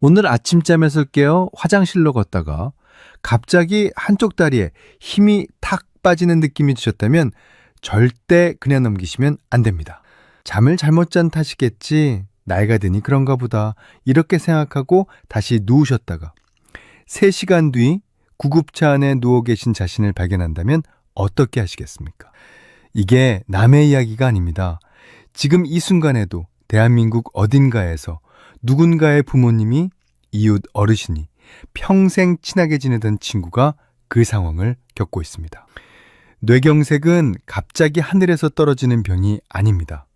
오늘 아침잠에서 깨어 화장실로 걷다가 갑자기 한쪽 다리에 힘이 탁 빠지는 느낌이 드셨다면 절대 그냥 넘기시면 안 됩니다. 잠을 잘못 잔 탓이겠지, 나이가 드니 그런가 보다, 이렇게 생각하고 다시 누우셨다가 3시간 뒤 구급차 안에 누워 계신 자신을 발견한다면 어떻게 하시겠습니까? 이게 남의 이야기가 아닙니다. 지금 이 순간에도 대한민국 어딘가에서 누군가의 부모님이, 이웃 어르신이, 평생 친하게 지내던 친구가 그 상황을 겪고 있습니다. 뇌경색은 갑자기 하늘에서 떨어지는 병이 아닙니다.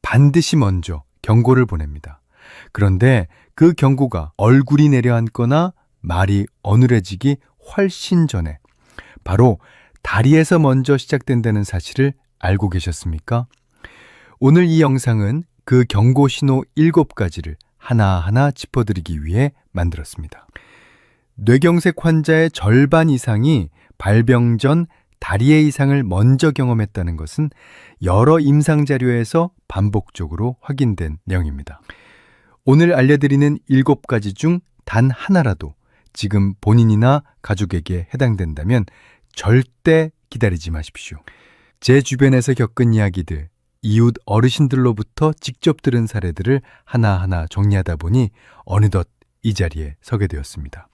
반드시 먼저 경고를 보냅니다. 그런데 그 경고가 얼굴이 내려앉거나 말이 어눌해지기 훨씬 전에 바로 다리에서 먼저 시작된다는 사실을 알고 계셨습니까? 오늘 이 영상은 그 경고 신호 7가지를 하나하나 짚어드리기 위해 만들었습니다. 뇌경색 환자의 절반 이상이 발병 전 다리의 이상을 먼저 경험했다는 것은 여러 임상 자료에서 반복적으로 확인된 내용입니다. 오늘 알려드리는 7가지 중 단 하나라도 지금 본인이나 가족에게 해당된다면 절대 기다리지 마십시오. 제 주변에서 겪은 이야기들, 이웃 어르신들로부터 직접 들은 사례들을 하나하나 정리하다 보니 어느덧 이 자리에 서게 되었습니다.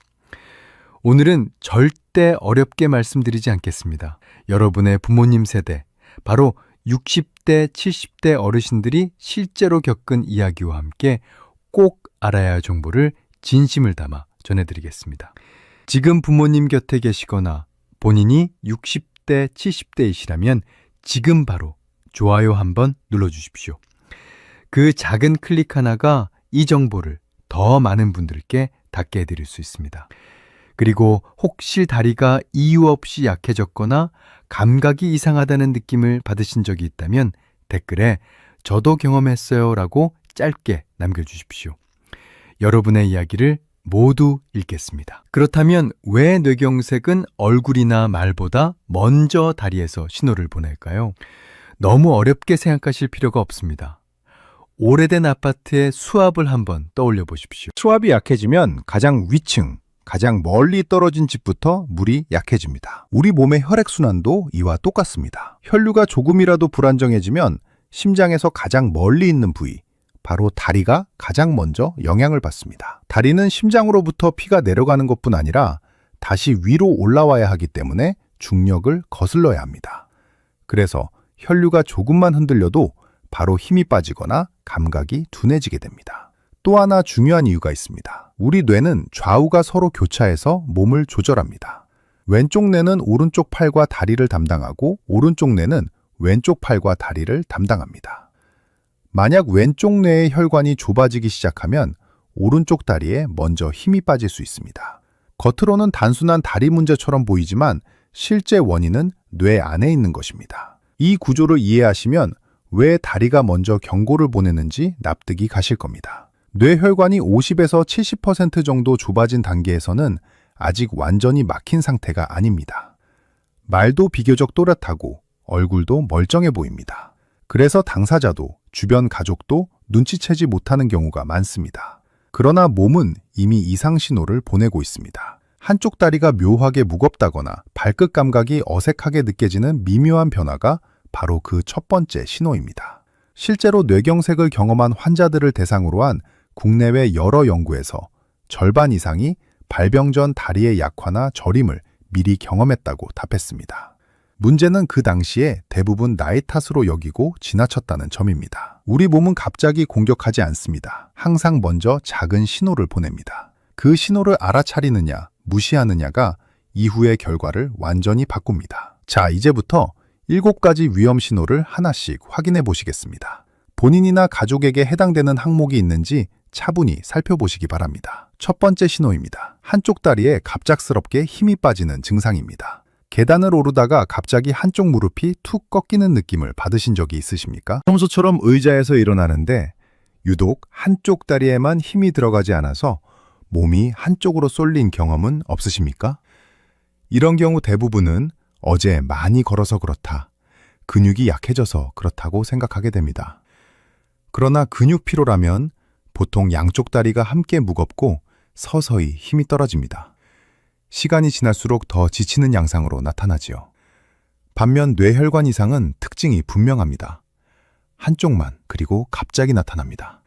오늘은 절대 어렵게 말씀드리지 않겠습니다. 여러분의 부모님 세대, 바로 60대, 70대 어르신들이 실제로 겪은 이야기와 함께 꼭 알아야 할 정보를 진심을 담아 전해드리겠습니다. 지금 부모님 곁에 계시거나 본인이 60대, 70대이시라면 지금 바로 좋아요 한번 눌러주십시오. 그 작은 클릭 하나가 이 정보를 더 많은 분들께 닿게 해드릴 수 있습니다. 그리고 혹시 다리가 이유 없이 약해졌거나 감각이 이상하다는 느낌을 받으신 적이 있다면 댓글에 저도 경험했어요 라고 짧게 남겨주십시오. 여러분의 이야기를 모두 읽겠습니다. 그렇다면 왜 뇌경색은 얼굴이나 말보다 먼저 다리에서 신호를 보낼까요? 너무 어렵게 생각하실 필요가 없습니다. 오래된 아파트의 수압을 한번 떠올려 보십시오. 수압이 약해지면 가장 위층, 가장 멀리 떨어진 집부터 물이 약해집니다. 우리 몸의 혈액순환도 이와 똑같습니다. 혈류가 조금이라도 불안정해지면 심장에서 가장 멀리 있는 부위, 바로 다리가 가장 먼저 영향을 받습니다. 다리는 심장으로부터 피가 내려가는 것뿐 아니라 다시 위로 올라와야 하기 때문에 중력을 거슬러야 합니다. 그래서 혈류가 조금만 흔들려도 바로 힘이 빠지거나 감각이 둔해지게 됩니다. 또 하나 중요한 이유가 있습니다. 우리 뇌는 좌우가 서로 교차해서 몸을 조절합니다. 왼쪽 뇌는 오른쪽 팔과 다리를 담당하고 오른쪽 뇌는 왼쪽 팔과 다리를 담당합니다. 만약 왼쪽 뇌의 혈관이 좁아지기 시작하면 오른쪽 다리에 먼저 힘이 빠질 수 있습니다. 겉으로는 단순한 다리 문제처럼 보이지만 실제 원인은 뇌 안에 있는 것입니다. 이 구조를 이해하시면 왜 다리가 먼저 경고를 보내는지 납득이 가실 겁니다. 뇌혈관이 50에서 70% 정도 좁아진 단계에서는 아직 완전히 막힌 상태가 아닙니다. 말도 비교적 또렷하고 얼굴도 멀쩡해 보입니다. 그래서 당사자도 주변 가족도 눈치채지 못하는 경우가 많습니다. 그러나 몸은 이미 이상 신호를 보내고 있습니다. 한쪽 다리가 묘하게 무겁다거나 발끝 감각이 어색하게 느껴지는 미묘한 변화가 바로 그 첫 번째 신호입니다. 실제로 뇌경색을 경험한 환자들을 대상으로 한 국내외 여러 연구에서 절반 이상이 발병 전 다리의 약화나 저림을 미리 경험했다고 답했습니다. 문제는 그 당시에 대부분 나이 탓으로 여기고 지나쳤다는 점입니다. 우리 몸은 갑자기 공격하지 않습니다. 항상 먼저 작은 신호를 보냅니다. 그 신호를 알아차리느냐, 무시하느냐가 이후의 결과를 완전히 바꿉니다. 자, 이제부터 7가지 위험 신호를 하나씩 확인해 보시겠습니다. 본인이나 가족에게 해당되는 항목이 있는지 차분히 살펴보시기 바랍니다. 첫 번째 신호입니다. 한쪽 다리에 갑작스럽게 힘이 빠지는 증상입니다. 계단을 오르다가 갑자기 한쪽 무릎이 툭 꺾이는 느낌을 받으신 적이 있으십니까? 평소처럼 의자에서 일어나는데 유독 한쪽 다리에만 힘이 들어가지 않아서 몸이 한쪽으로 쏠린 경험은 없으십니까? 이런 경우 대부분은 어제 많이 걸어서 그렇다, 근육이 약해져서 그렇다고 생각하게 됩니다. 그러나 근육 피로라면 보통 양쪽 다리가 함께 무겁고 서서히 힘이 떨어집니다. 시간이 지날수록 더 지치는 양상으로 나타나지요. 반면 뇌혈관 이상은 특징이 분명합니다. 한쪽만, 그리고 갑자기 나타납니다.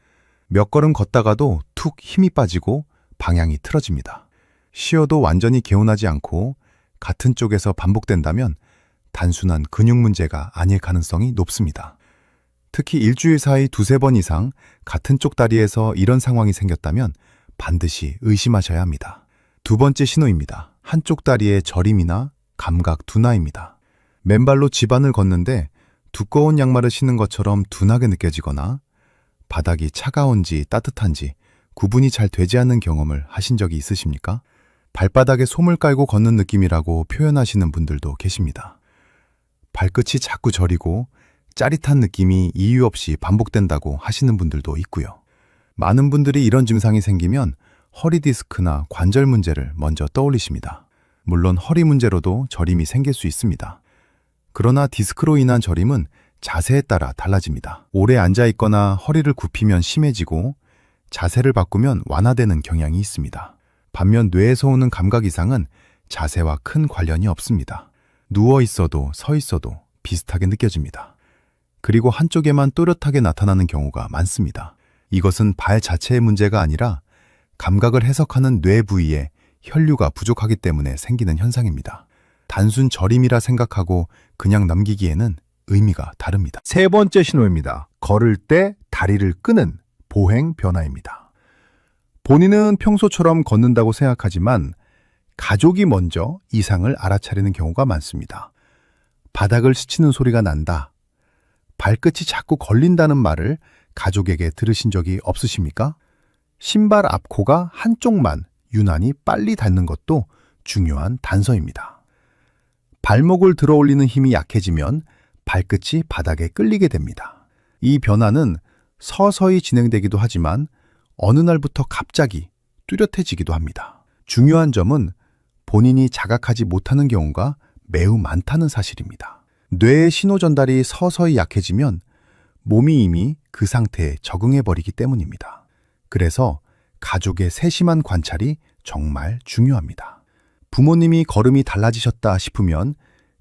몇 걸음 걷다가도 툭 힘이 빠지고 방향이 틀어집니다. 쉬어도 완전히 개운하지 않고 같은 쪽에서 반복된다면 단순한 근육 문제가 아닐 가능성이 높습니다. 특히 일주일 사이 두세 번 이상 같은 쪽 다리에서 이런 상황이 생겼다면 반드시 의심하셔야 합니다. 두 번째 신호입니다. 한쪽 다리의 저림이나 감각 둔화입니다. 맨발로 집안을 걷는데 두꺼운 양말을 신는 것처럼 둔하게 느껴지거나 바닥이 차가운지 따뜻한지 구분이 잘 되지 않는 경험을 하신 적이 있으십니까? 발바닥에 솜을 깔고 걷는 느낌이라고 표현하시는 분들도 계십니다. 발끝이 자꾸 저리고 짜릿한 느낌이 이유 없이 반복된다고 하시는 분들도 있고요. 많은 분들이 이런 증상이 생기면 허리 디스크나 관절 문제를 먼저 떠올리십니다. 물론 허리 문제로도 저림이 생길 수 있습니다. 그러나 디스크로 인한 저림은 자세에 따라 달라집니다. 오래 앉아있거나 허리를 굽히면 심해지고 자세를 바꾸면 완화되는 경향이 있습니다. 반면 뇌에서 오는 감각 이상은 자세와 큰 관련이 없습니다. 누워 있어도 서 있어도 비슷하게 느껴집니다. 그리고 한쪽에만 또렷하게 나타나는 경우가 많습니다. 이것은 발 자체의 문제가 아니라 감각을 해석하는 뇌 부위에 혈류가 부족하기 때문에 생기는 현상입니다. 단순 저림이라 생각하고 그냥 넘기기에는 의미가 다릅니다. 세 번째 신호입니다. 걸을 때 다리를 끄는 보행 변화입니다. 본인은 평소처럼 걷는다고 생각하지만 가족이 먼저 이상을 알아차리는 경우가 많습니다. 바닥을 스치는 소리가 난다. 발끝이 자꾸 걸린다는 말을 가족에게 들으신 적이 없으십니까? 신발 앞코가 한쪽만 유난히 빨리 닿는 것도 중요한 단서입니다. 발목을 들어 올리는 힘이 약해지면 발끝이 바닥에 끌리게 됩니다. 이 변화는 서서히 진행되기도 하지만 어느 날부터 갑자기 뚜렷해지기도 합니다. 중요한 점은 본인이 자각하지 못하는 경우가 매우 많다는 사실입니다. 뇌의 신호 전달이 서서히 약해지면 몸이 이미 그 상태에 적응해버리기 때문입니다. 그래서 가족의 세심한 관찰이 정말 중요합니다. 부모님이 걸음이 달라지셨다 싶으면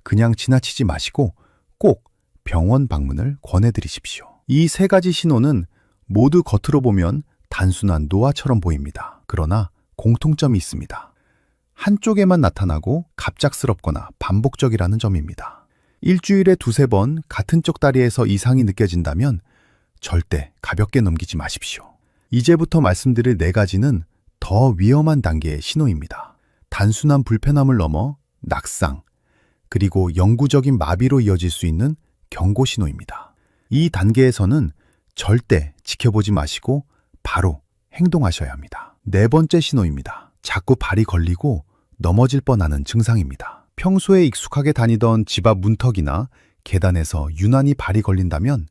그냥 지나치지 마시고 꼭 병원 방문을 권해드리십시오. 이 세 가지 신호는 모두 겉으로 보면 단순한 노화처럼 보입니다. 그러나 공통점이 있습니다. 한쪽에만 나타나고 갑작스럽거나 반복적이라는 점입니다. 일주일에 두세 번 같은 쪽 다리에서 이상이 느껴진다면 절대 가볍게 넘기지 마십시오. 이제부터 말씀드릴 네 가지는 더 위험한 단계의 신호입니다. 단순한 불편함을 넘어 낙상, 그리고 영구적인 마비로 이어질 수 있는 경고 신호입니다. 이 단계에서는 절대 지켜보지 마시고 바로 행동하셔야 합니다. 네 번째 신호입니다. 자꾸 발이 걸리고 넘어질 뻔하는 증상입니다. 평소에 익숙하게 다니던 집 앞 문턱이나 계단에서 유난히 발이 걸린다면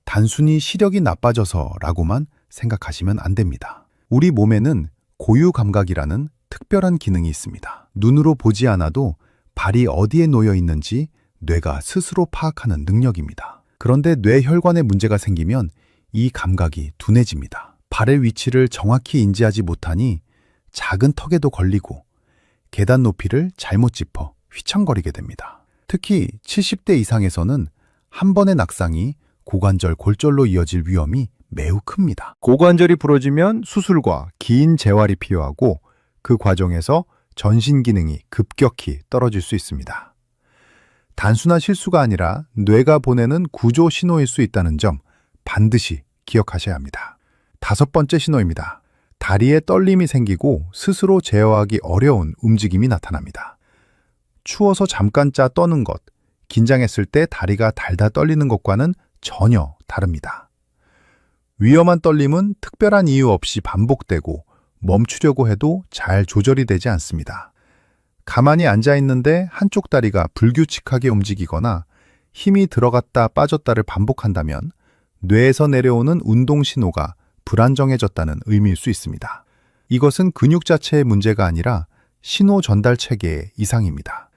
단순히 시력이 나빠져서라고만 생각하시면 안 됩니다. 우리 몸에는 고유 감각이라는 특별한 기능이 있습니다. 눈으로 보지 않아도 발이 어디에 놓여 있는지 뇌가 스스로 파악하는 능력입니다. 그런데 뇌혈관에 문제가 생기면 이 감각이 둔해집니다. 발의 위치를 정확히 인지하지 못하니 작은 턱에도 걸리고 계단 높이를 잘못 짚어 휘청거리게 됩니다. 특히 70대 이상에서는 한 번의 낙상이 고관절 골절로 이어질 위험이 매우 큽니다. 고관절이 부러지면 수술과 긴 재활이 필요하고 그 과정에서 전신 기능이 급격히 떨어질 수 있습니다. 단순한 실수가 아니라 뇌가 보내는 구조 신호일 수 있다는 점 반드시 기억하셔야 합니다. 다섯 번째 신호입니다. 다리에 떨림이 생기고 스스로 제어하기 어려운 움직임이 나타납니다. 추워서 잠깐 짜 떠는 것, 긴장했을 때 다리가 달달 떨리는 것과는 전혀 다릅니다. 위험한 떨림은 특별한 이유 없이 반복되고 멈추려고 해도 잘 조절이 되지 않습니다. 가만히 앉아 있는데 한쪽 다리가 불규칙하게 움직이거나 힘이 들어갔다 빠졌다를 반복한다면 뇌에서 내려오는 운동 신호가 불안정해졌다는 의미일 수 있습니다. 이것은 근육 자체의 문제가 아니라 신호 전달 체계의 이상입니다.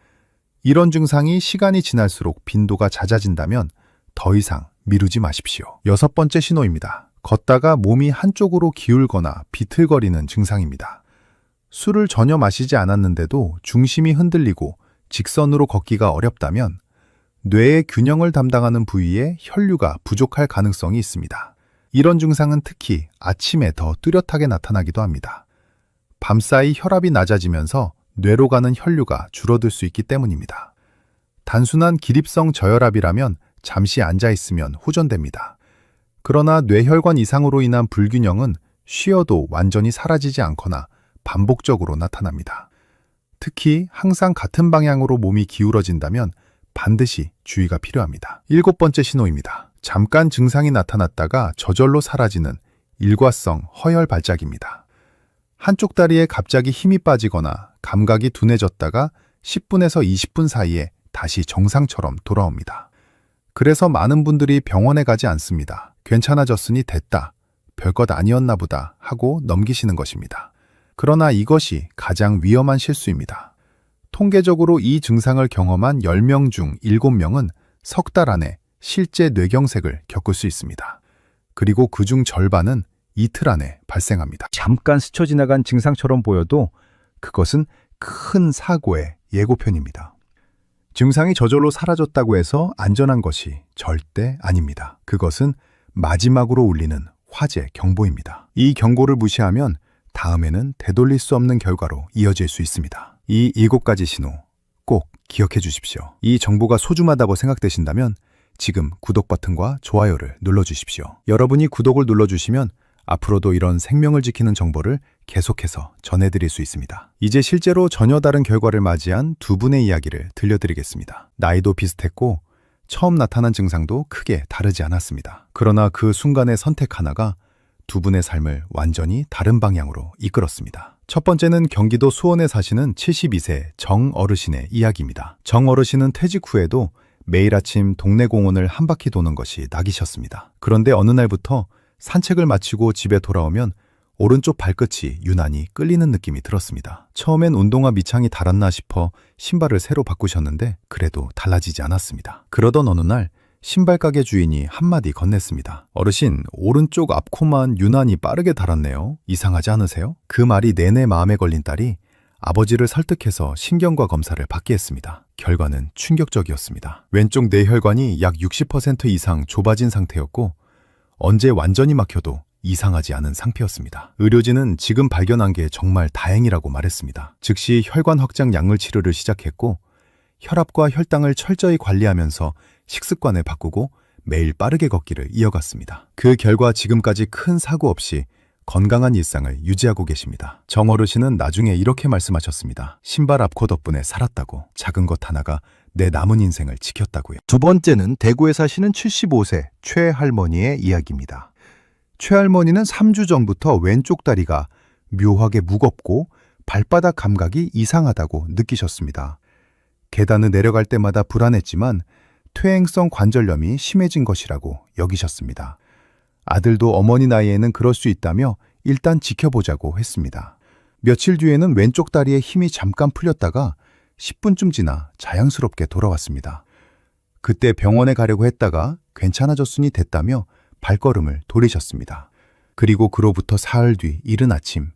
이런 증상이 시간이 지날수록 빈도가 잦아진다면 더 이상 미루지 마십시오. 여섯 번째 신호입니다. 걷다가 몸이 한쪽으로 기울거나 비틀거리는 증상입니다. 술을 전혀 마시지 않았는데도 중심이 흔들리고 직선으로 걷기가 어렵다면 뇌의 균형을 담당하는 부위에 혈류가 부족할 가능성이 있습니다. 이런 증상은 특히 아침에 더 뚜렷하게 나타나기도 합니다. 밤사이 혈압이 낮아지면서 뇌로 가는 혈류가 줄어들 수 있기 때문입니다. 단순한 기립성 저혈압이라면 잠시 앉아있으면 호전됩니다. 그러나 뇌혈관 이상으로 인한 불균형은 쉬어도 완전히 사라지지 않거나 반복적으로 나타납니다. 특히 항상 같은 방향으로 몸이 기울어진다면 반드시 주의가 필요합니다. 7번째 신호입니다. 잠깐 증상이 나타났다가 저절로 사라지는 일과성 허혈 발작입니다. 한쪽 다리에 갑자기 힘이 빠지거나 감각이 둔해졌다가 10분에서 20분 사이에 다시 정상처럼 돌아옵니다. 그래서 많은 분들이 병원에 가지 않습니다. 괜찮아졌으니 됐다, 별것 아니었나 보다 하고 넘기시는 것입니다. 그러나 이것이 가장 위험한 실수입니다. 통계적으로 이 증상을 경험한 10명 중 7명은 석 달 안에 실제 뇌경색을 겪을 수 있습니다. 그리고 그중 절반은 이틀 안에 발생합니다. 잠깐 스쳐 지나간 증상처럼 보여도 그것은 큰 사고의 예고편입니다. 증상이 저절로 사라졌다고 해서 안전한 것이 절대 아닙니다. 그것은 마지막으로 울리는 화재 경보입니다. 이 경고를 무시하면 다음에는 되돌릴 수 없는 결과로 이어질 수 있습니다. 이 7가지 신호 꼭 기억해 주십시오. 이 정보가 소중하다고 생각되신다면 지금 구독 버튼과 좋아요를 눌러주십시오. 여러분이 구독을 눌러주시면 앞으로도 이런 생명을 지키는 정보를 계속해서 전해드릴 수 있습니다. 이제 실제로 전혀 다른 결과를 맞이한 두 분의 이야기를 들려드리겠습니다. 나이도 비슷했고 처음 나타난 증상도 크게 다르지 않았습니다. 그러나 그 순간의 선택 하나가 두 분의 삶을 완전히 다른 방향으로 이끌었습니다. 첫 번째는 경기도 수원에 사시는 72세 정 어르신의 이야기입니다. 정 어르신은 퇴직 후에도 매일 아침 동네 공원을 한 바퀴 도는 것이 낙이셨습니다. 그런데 어느 날부터 산책을 마치고 집에 돌아오면 오른쪽 발끝이 유난히 끌리는 느낌이 들었습니다. 처음엔 운동화 밑창이 닳았나 싶어 신발을 새로 바꾸셨는데 그래도 달라지지 않았습니다. 그러던 어느 날 신발 가게 주인이 한마디 건넸습니다. 어르신, 오른쪽 앞코만 유난히 빠르게 닳았네요. 이상하지 않으세요? 그 말이 내내 마음에 걸린 딸이 아버지를 설득해서 신경과 검사를 받게 했습니다. 결과는 충격적이었습니다. 왼쪽 뇌혈관이 약 60% 이상 좁아진 상태였고 언제 완전히 막혀도 이상하지 않은 상태였습니다. 의료진은 지금 발견한 게 정말 다행이라고 말했습니다. 즉시 혈관 확장 약물 치료를 시작했고 혈압과 혈당을 철저히 관리하면서 식습관을 바꾸고 매일 빠르게 걷기를 이어갔습니다. 그 결과 지금까지 큰 사고 없이 건강한 일상을 유지하고 계십니다. 정 어르신은 나중에 이렇게 말씀하셨습니다. 신발 앞코 덕분에 살았다고. 작은 것 하나가 내 남은 인생을 지켰다고요. 두 번째는 대구에 사시는 75세 최 할머니의 이야기입니다. 최 할머니는 3주 전부터 왼쪽 다리가 묘하게 무겁고 발바닥 감각이 이상하다고 느끼셨습니다. 계단을 내려갈 때마다 불안했지만 퇴행성 관절염이 심해진 것이라고 여기셨습니다. 아들도 어머니 나이에는 그럴 수 있다며 일단 지켜보자고 했습니다. 며칠 뒤에는 왼쪽 다리에 힘이 잠깐 풀렸다가 10분쯤 지나 자연스럽게 돌아왔습니다. 그때 병원에 가려고 했다가 괜찮아졌으니 됐다며 발걸음을 돌리셨습니다. 그리고 그로부터 사흘 뒤 이른 아침,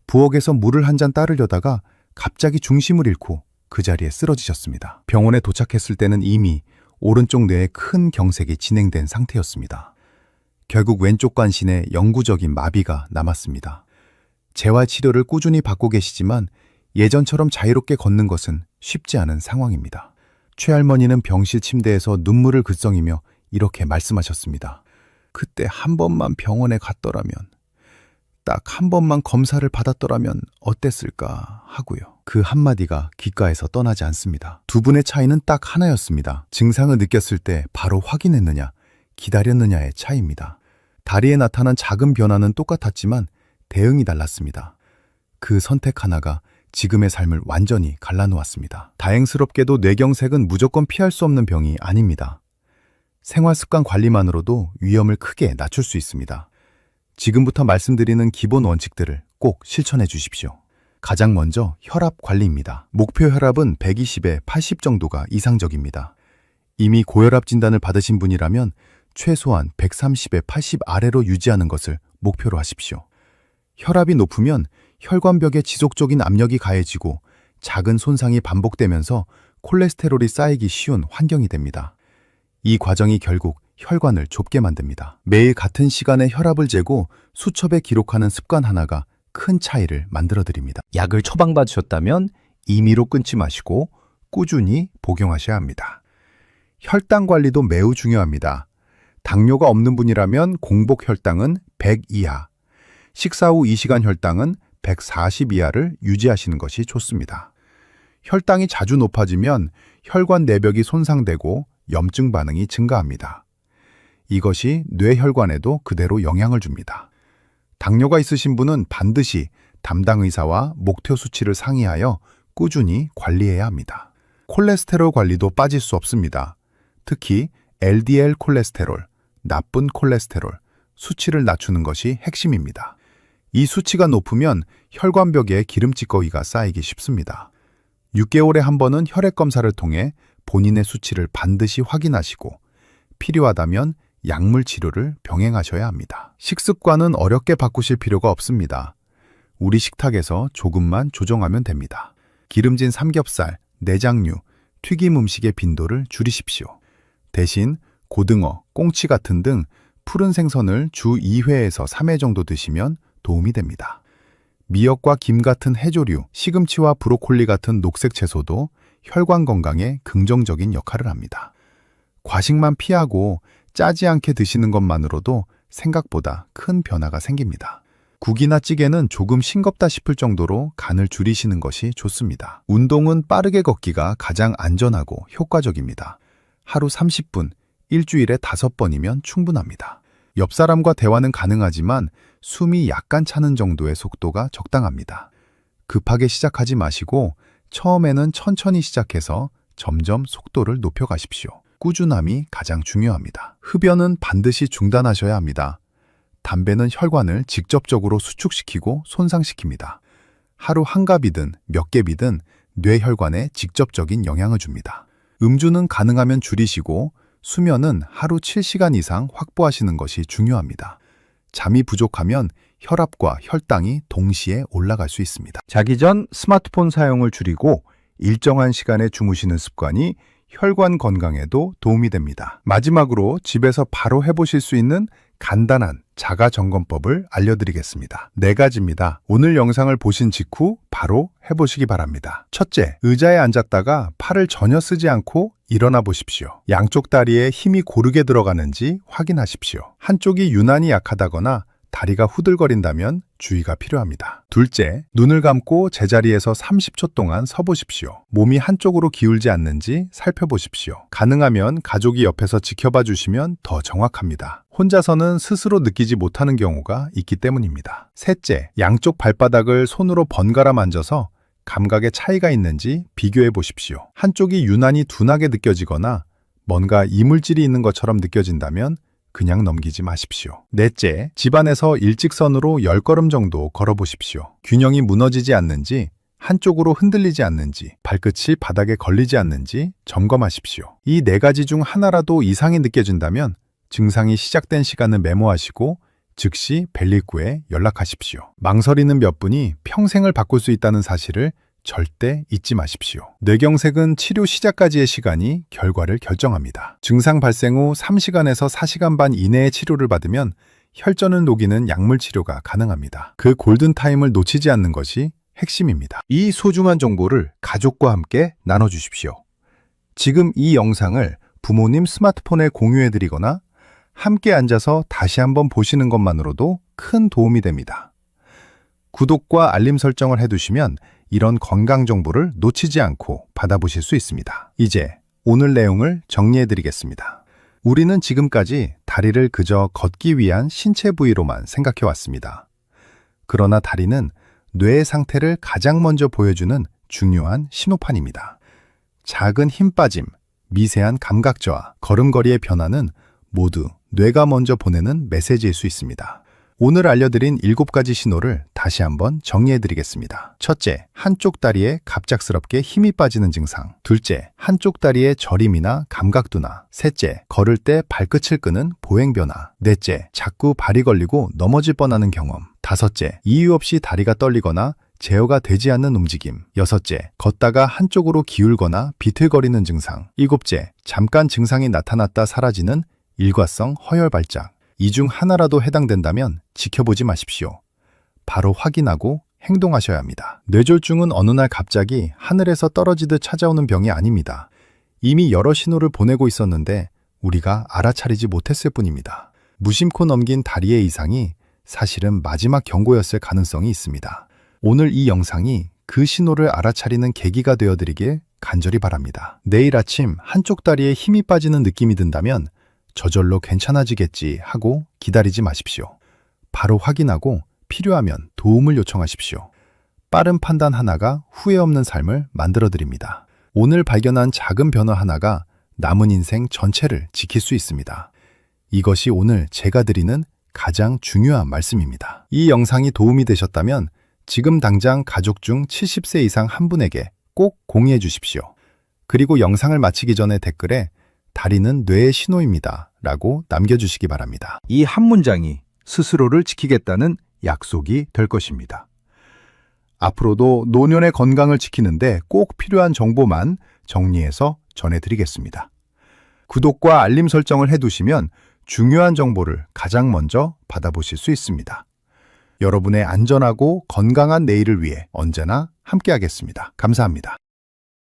부엌에서 물을 한 잔 따르려다가 갑자기 중심을 잃고 그 자리에 쓰러지셨습니다. 병원에 도착했을 때는 이미 오른쪽 뇌에 큰 경색이 진행된 상태였습니다. 결국 왼쪽 관신에 영구적인 마비가 남았습니다. 재활치료를 꾸준히 받고 계시지만 예전처럼 자유롭게 걷는 것은 쉽지 않은 상황입니다. 최 할머니는 병실 침대에서 눈물을 글썽이며 이렇게 말씀하셨습니다. 그때 한 번만 병원에 갔더라면, 딱 한 번만 검사를 받았더라면 어땠을까 하고요. 그 한마디가 귓가에서 떠나지 않습니다. 두 분의 차이는 딱 하나였습니다. 증상을 느꼈을 때 바로 확인했느냐, 기다렸느냐의 차이입니다. 다리에 나타난 작은 변화는 똑같았지만 대응이 달랐습니다. 그 선택 하나가 지금의 삶을 완전히 갈라놓았습니다. 다행스럽게도 뇌경색은 무조건 피할 수 없는 병이 아닙니다. 생활습관 관리만으로도 위험을 크게 낮출 수 있습니다. 지금부터 말씀드리는 기본 원칙들을 꼭 실천해 주십시오. 가장 먼저 혈압 관리입니다. 목표 혈압은 120에 80 정도가 이상적입니다. 이미 고혈압 진단을 받으신 분이라면 최소한 130에 80 아래로 유지하는 것을 목표로 하십시오. 혈압이 높으면 혈관벽에 지속적인 압력이 가해지고 작은 손상이 반복되면서 콜레스테롤이 쌓이기 쉬운 환경이 됩니다. 이 과정이 결국 혈관을 좁게 만듭니다. 매일 같은 시간에 혈압을 재고 수첩에 기록하는 습관 하나가 큰 차이를 만들어드립니다. 약을 처방받으셨다면 임의로 끊지 마시고 꾸준히 복용하셔야 합니다. 혈당 관리도 매우 중요합니다. 당뇨가 없는 분이라면 공복 혈당은 100 이하, 식사 후 2시간 혈당은 140 이하를 유지하시는 것이 좋습니다. 혈당이 자주 높아지면 혈관 내벽이 손상되고 염증 반응이 증가합니다. 이것이 뇌혈관에도 그대로 영향을 줍니다. 당뇨가 있으신 분은 반드시 담당 의사와 목표 수치를 상의하여 꾸준히 관리해야 합니다. 콜레스테롤 관리도 빠질 수 없습니다. 특히 LDL 콜레스테롤, 나쁜 콜레스테롤, 수치를 낮추는 것이 핵심입니다. 이 수치가 높으면 혈관벽에 기름찌꺼기가 쌓이기 쉽습니다. 6개월에 한 번은 혈액 검사를 통해 본인의 수치를 반드시 확인하시고 필요하다면 약물 치료를 병행하셔야 합니다. 식습관은 어렵게 바꾸실 필요가 없습니다. 우리 식탁에서 조금만 조정하면 됩니다. 기름진 삼겹살, 내장류, 튀김 음식의 빈도를 줄이십시오. 대신 고등어, 꽁치 같은 등 푸른 생선을 주 2회에서 3회 정도 드시면 도움이 됩니다. 미역과 김 같은 해조류, 시금치와 브로콜리 같은 녹색 채소도 혈관 건강에 긍정적인 역할을 합니다. 과식만 피하고 짜지 않게 드시는 것만으로도 생각보다 큰 변화가 생깁니다. 국이나 찌개는 조금 싱겁다 싶을 정도로 간을 줄이시는 것이 좋습니다. 운동은 빠르게 걷기가 가장 안전하고 효과적입니다. 하루 30분, 일주일에 5번이면 충분합니다. 옆 사람과 대화는 가능하지만 숨이 약간 차는 정도의 속도가 적당합니다. 급하게 시작하지 마시고 처음에는 천천히 시작해서 점점 속도를 높여가십시오. 꾸준함이 가장 중요합니다. 흡연은 반드시 중단하셔야 합니다. 담배는 혈관을 직접적으로 수축시키고 손상시킵니다. 하루 한 갑이든 몇 갭이든 뇌혈관에 직접적인 영향을 줍니다. 음주는 가능하면 줄이시고 수면은 하루 7시간 이상 확보하시는 것이 중요합니다. 잠이 부족하면 혈압과 혈당이 동시에 올라갈 수 있습니다. 자기 전 스마트폰 사용을 줄이고 일정한 시간에 주무시는 습관이 혈관 건강에도 도움이 됩니다. 마지막으로 집에서 바로 해보실 수 있는 간단한 자가점검법을 알려드리겠습니다. 4가지입니다. 오늘 영상을 보신 직후 바로 해보시기 바랍니다. 첫째, 의자에 앉았다가 팔을 전혀 쓰지 않고 일어나 보십시오. 양쪽 다리에 힘이 고르게 들어가는지 확인하십시오. 한쪽이 유난히 약하다거나 다리가 후들거린다면 주의가 필요합니다. 둘째, 눈을 감고 제자리에서 30초 동안 서 보십시오. 몸이 한쪽으로 기울지 않는지 살펴보십시오. 가능하면 가족이 옆에서 지켜봐 주시면 더 정확합니다. 혼자서는 스스로 느끼지 못하는 경우가 있기 때문입니다. 셋째, 양쪽 발바닥을 손으로 번갈아 만져서 감각의 차이가 있는지 비교해 보십시오. 한쪽이 유난히 둔하게 느껴지거나 뭔가 이물질이 있는 것처럼 느껴진다면 그냥 넘기지 마십시오. 넷째, 집안에서 일직선으로 10걸음 정도 걸어보십시오. 균형이 무너지지 않는지, 한쪽으로 흔들리지 않는지, 발끝이 바닥에 걸리지 않는지 점검하십시오. 이 4가지 중 하나라도 이상이 느껴진다면 증상이 시작된 시간을 메모하시고 즉시 벨리구에 연락하십시오. 망설이는 몇 분이 평생을 바꿀 수 있다는 사실을 절대 잊지 마십시오. 뇌경색은 치료 시작까지의 시간이 결과를 결정합니다. 증상 발생 후 3시간에서 4시간 반 이내의 치료를 받으면 혈전을 녹이는 약물 치료가 가능합니다. 그 골든타임을 놓치지 않는 것이 핵심입니다. 이 소중한 정보를 가족과 함께 나눠주십시오. 지금 이 영상을 부모님 스마트폰에 공유해드리거나 함께 앉아서 다시 한번 보시는 것만으로도 큰 도움이 됩니다. 구독과 알림 설정을 해두시면 이런 건강 정보를 놓치지 않고 받아보실 수 있습니다. 이제 오늘 내용을 정리해드리겠습니다. 우리는 지금까지 다리를 그저 걷기 위한 신체 부위로만 생각해왔습니다. 그러나 다리는 뇌의 상태를 가장 먼저 보여주는 중요한 신호판입니다. 작은 힘 빠짐, 미세한 감각 저하, 걸음걸이의 변화는 모두 뇌가 먼저 보내는 메시지일 수 있습니다. 오늘 알려드린 7가지 신호를 다시 한번 정리해드리겠습니다. 첫째, 한쪽 다리에 갑작스럽게 힘이 빠지는 증상. 둘째, 한쪽 다리에 저림이나 감각둔화. 셋째, 걸을 때 발끝을 끄는 보행 변화. 넷째, 자꾸 발이 걸리고 넘어질 뻔하는 경험. 다섯째, 이유 없이 다리가 떨리거나 제어가 되지 않는 움직임. 여섯째, 걷다가 한쪽으로 기울거나 비틀거리는 증상. 일곱째, 잠깐 증상이 나타났다 사라지는 일과성 허열 발작. 이 중 하나라도 해당된다면 지켜보지 마십시오. 바로 확인하고 행동하셔야 합니다. 뇌졸중은 어느 날 갑자기 하늘에서 떨어지듯 찾아오는 병이 아닙니다. 이미 여러 신호를 보내고 있었는데 우리가 알아차리지 못했을 뿐입니다. 무심코 넘긴 다리의 이상이 사실은 마지막 경고였을 가능성이 있습니다. 오늘 이 영상이 그 신호를 알아차리는 계기가 되어드리길 간절히 바랍니다. 내일 아침 한쪽 다리에 힘이 빠지는 느낌이 든다면 저절로 괜찮아지겠지 하고 기다리지 마십시오. 바로 확인하고 필요하면 도움을 요청하십시오. 빠른 판단 하나가 후회 없는 삶을 만들어드립니다. 오늘 발견한 작은 변화 하나가 남은 인생 전체를 지킬 수 있습니다. 이것이 오늘 제가 드리는 가장 중요한 말씀입니다. 이 영상이 도움이 되셨다면 지금 당장 가족 중 70세 이상 한 분에게 꼭 공유해 주십시오. 그리고 영상을 마치기 전에 댓글에 다리는 뇌의 신호입니다 라고 남겨주시기 바랍니다. 이 한 문장이 스스로를 지키겠다는 약속이 될 것입니다. 앞으로도 노년의 건강을 지키는데 꼭 필요한 정보만 정리해서 전해드리겠습니다. 구독과 알림 설정을 해두시면 중요한 정보를 가장 먼저 받아보실 수 있습니다. 여러분의 안전하고 건강한 내일을 위해 언제나 함께하겠습니다. 감사합니다.